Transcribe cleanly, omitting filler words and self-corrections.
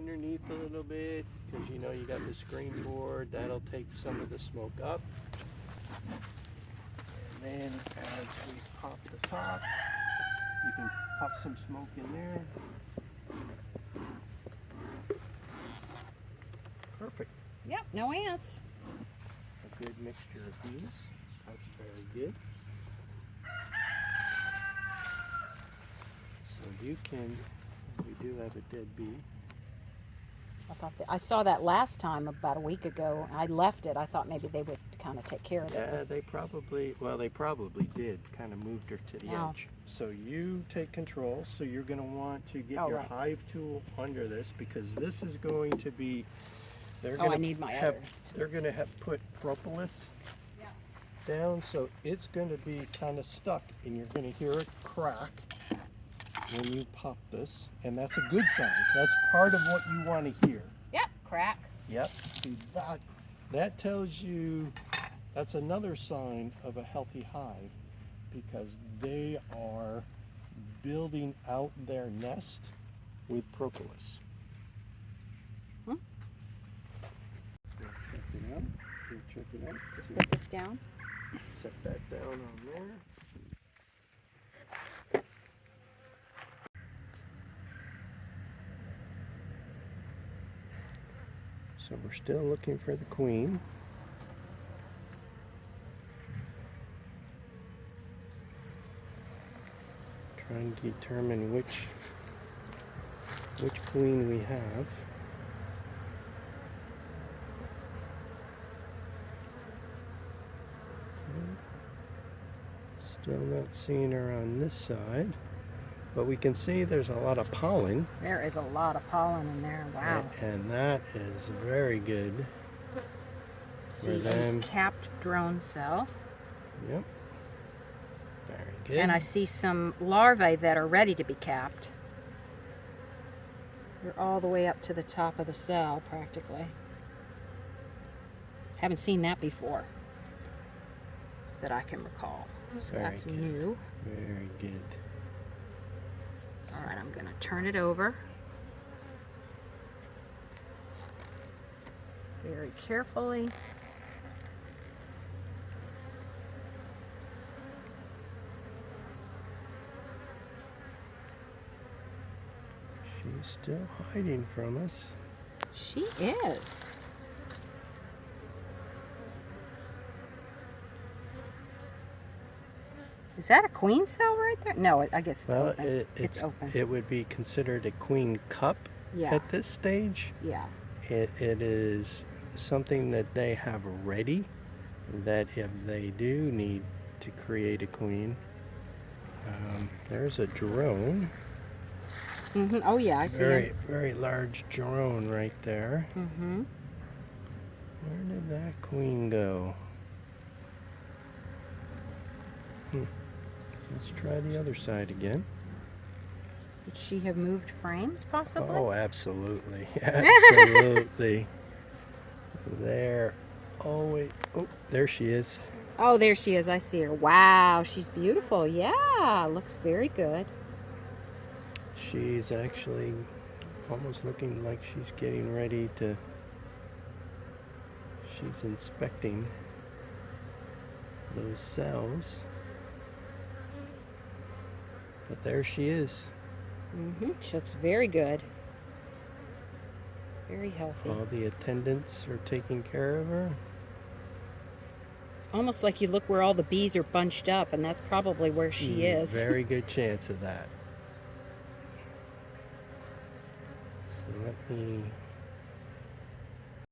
underneath a little bit because you know you got the screen board. That'll take some of the smoke up. And then as we pop the top, you can pop some smoke in there. Perfect. Yep, no ants. A good mixture of these. That's very good. So you can, we do have a dead bee. I saw that last time about a week ago. I left it. I thought maybe they would kind of take care of it. Yeah, they probably did. Kind of moved her to the edge. So you take control. So you're going to want to get your Hive tool under this because this is going to be, they're going to have put propolis down. So it's going to be kind of stuck and you're going to hear it crack when you pop this, and that's a good sign. That's part of what you want to hear. Yep, crack. Yep. See, that tells you, that's another sign of a healthy hive because they are building out their nest with propolis. Hmm? Check it out. Check it out. Just put this down. Set that down on there. So we're still looking for the queen. Trying to determine which queen we have. Still not seeing her on this side. But we can see there's a lot of pollen. There is a lot of pollen in there. Wow. And that is very good. See a capped drone cell. Yep. Very good. And I see some larvae that are ready to be capped. They're all the way up to the top of the cell, practically. Haven't seen that before that I can recall. So that's new. Very good. All right, I'm going to turn it over. Very carefully. She's still hiding from us. She is. Is that a queen cell right there? No, I guess it's open. It's open. It would be considered a queen cup at this stage. Yeah. It is something that they have ready, that if they do need to create a queen, there's a drone. Mm-hmm. Oh yeah, I see it. Very large drone right there. Mm-hmm. Where did that queen go? Let's try the other side again. Could she have moved frames, possibly? Oh, absolutely. Absolutely. There. Oh, wait. Oh, there she is. Oh, there she is. I see her. Wow, she's beautiful. Yeah, looks very good. She's actually almost looking like she's getting ready to... She's inspecting those cells. But there she is. Mm-hmm. She looks very good. Very healthy. All the attendants are taking care of her. It's almost like you look where all the bees are bunched up, and that's probably where she is. Very good chance of that. So let me